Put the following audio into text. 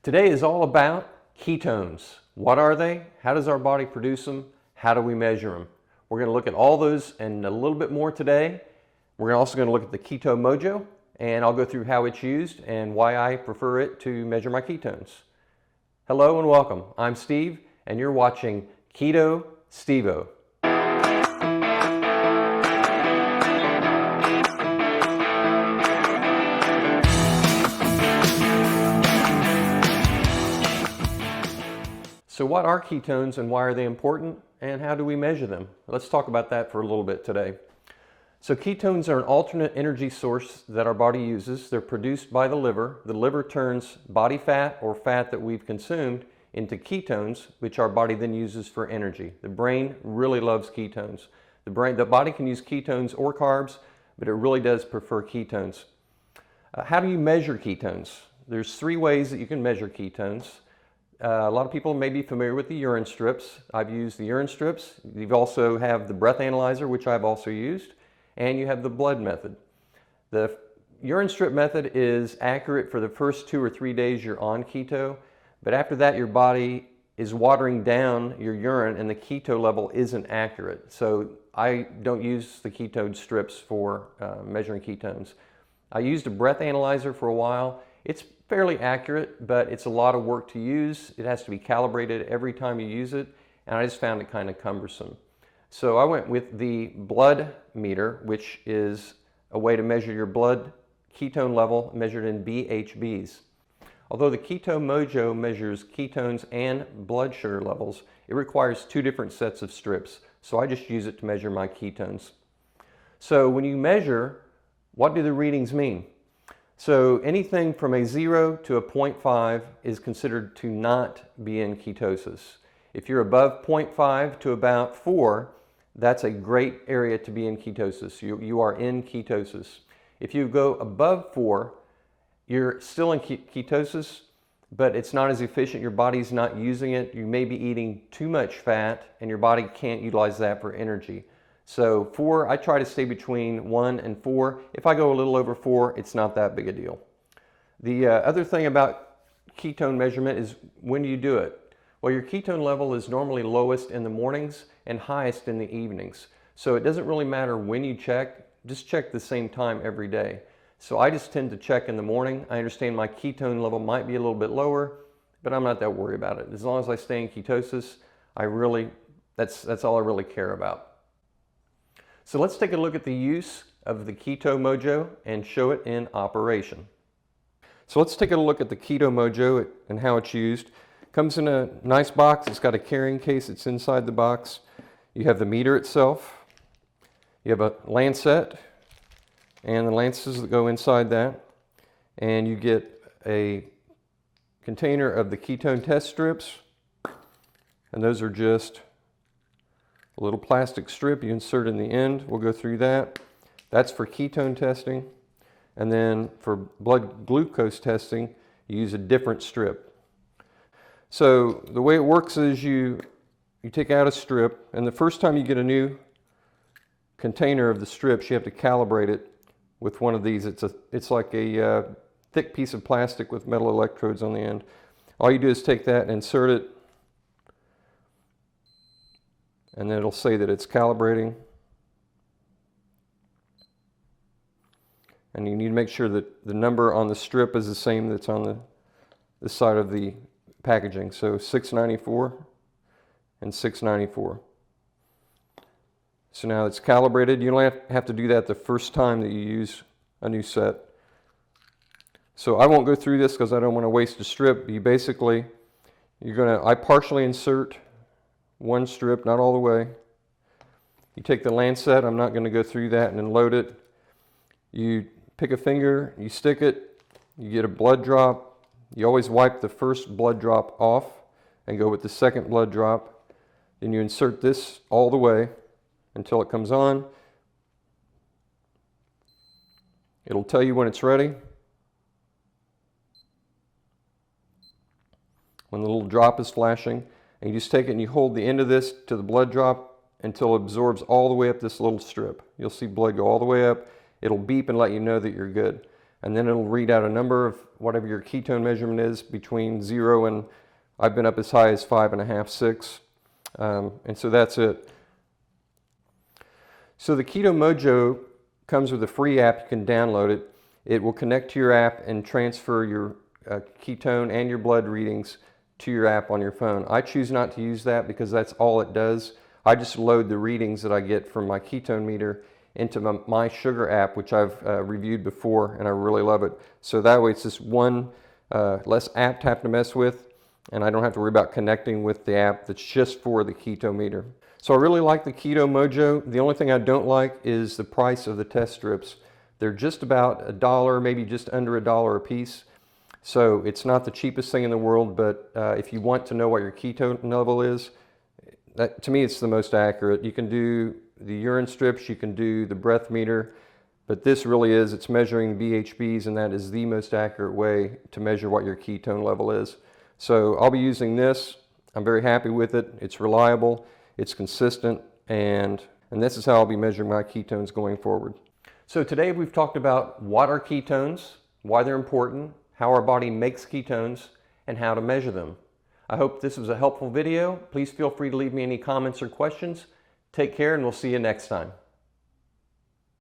Today is all about ketones. What are they? How does our body produce them? How do we measure them? We're going to look at all those and a little bit more today. We're also going to look at the KetoMojo, and I'll go through how it's used and why I prefer it to measure my ketones. Hello and welcome. I'm Steve, and you're watching Keto Stevo. So what are ketones and why are they important and how do we measure them? Let's talk about that for a little bit today. So ketones are an alternate energy source that our body uses. They're produced by the liver. The liver turns body fat or fat that we've consumed into ketones, which our body then uses for energy. The brain really loves ketones. The body can use ketones or carbs, but it really does prefer ketones. How do you measure ketones? There's three ways that you can measure ketones. A lot of people may be familiar with the urine strips. I've used the urine strips. You also have the breath analyzer, which I've also used, and you have the blood method. The urine strip method is accurate for the first 2 or 3 days you're on keto, but after that your body is watering down your urine and the keto level isn't accurate. So I don't use the ketone strips for measuring ketones. I used a breath analyzer for a while. It's fairly accurate, but it's a lot of work to use. It has to be calibrated every time you use it, and I just found it kind of cumbersome. So I went with the blood meter, which is a way to measure your blood ketone level measured in BHBs. Although the KetoMojo measures ketones and blood sugar levels, it requires 2 different sets of strips. So I just use it to measure my ketones. So when you measure, what do the readings mean? So anything from a 0 to a 0.5 is considered to not be in ketosis. If you're above 0.5 to about 4, that's a great area to be in ketosis. You are in ketosis. If you go above 4, you're still in ketosis, but it's not as efficient. Your body's not using it. You may be eating too much fat, and your body can't utilize that for energy. So 4, I try to stay between 1 and 4. If I go a little over 4, it's not that big a deal. The other thing about ketone measurement is when do you do it? Well, your ketone level is normally lowest in the mornings and highest in the evenings. So it doesn't really matter when you check, just check the same time every day. So I just tend to check in the morning. I understand my ketone level might be a little bit lower, but I'm not that worried about it. As long as I stay in ketosis, that's all I really care about. So let's take a look at the use of the KetoMojo and show it in operation. So let's take a look at the KetoMojo and how it's used. It comes in a nice box. It's got a carrying case that's inside the box. You have the meter itself. You have a lancet and the lances that go inside that. And you get a container of the ketone test strips. And those are just a little plastic strip you insert in the end. We'll go through that. That's for ketone testing. And then for blood glucose testing, you use a different strip. So the way it works is you take out a strip, and the first time you get a new container of the strips, you have to calibrate it with one of these. It's like a thick piece of plastic with metal electrodes on the end. All you do is take that and insert it, and then it'll say that it's calibrating. And you need to make sure that the number on the strip is the same that's on the side of the packaging. So 694 and 694. So now it's calibrated. You don't have to do that the first time that you use a new set. So I won't go through this because I don't want to waste a strip. I partially insert one strip, not all the way. You take the lancet, I'm not going to go through that, and then load it. You pick a finger, you stick it, you get a blood drop. You always wipe the first blood drop off and go with the second blood drop. Then you insert this all the way until it comes on. It'll tell you when it's ready. When the little drop is flashing. And you just take it and you hold the end of this to the blood drop until it absorbs all the way up this little strip. You'll see blood go all the way up. It'll beep and let you know that you're good. and then it'll read out a number of whatever your ketone measurement is between 0 and I've been up as high as 5.5, 6. And so that's it. So the KetoMojo comes with a free app. You can download it. It will connect to your app and transfer your ketone and your blood readings to your app on your phone. I choose not to use that because that's all it does. I just load the readings that I get from my ketone meter into my sugar app, which I've reviewed before, and I really love it. So that way it's just one less app to have to mess with, and I don't have to worry about connecting with the app that's just for the keto meter. So I really like the KetoMojo. The only thing I don't like is the price of the test strips. They're just about $1, maybe just under $1 a piece. So it's not the cheapest thing in the world, but if you want to know what your ketone level is, to me it's the most accurate. You can do the urine strips, you can do the breath meter, but this really is, it's measuring VHBs, and that is the most accurate way to measure what your ketone level is. So I'll be using this. I'm very happy with it. It's reliable, it's consistent, and this is how I'll be measuring my ketones going forward. So today we've talked about what are ketones, why they're important, how our body makes ketones, and how to measure them. I hope this was a helpful video. Please feel free to leave me any comments or questions. Take care, and we'll see you next time.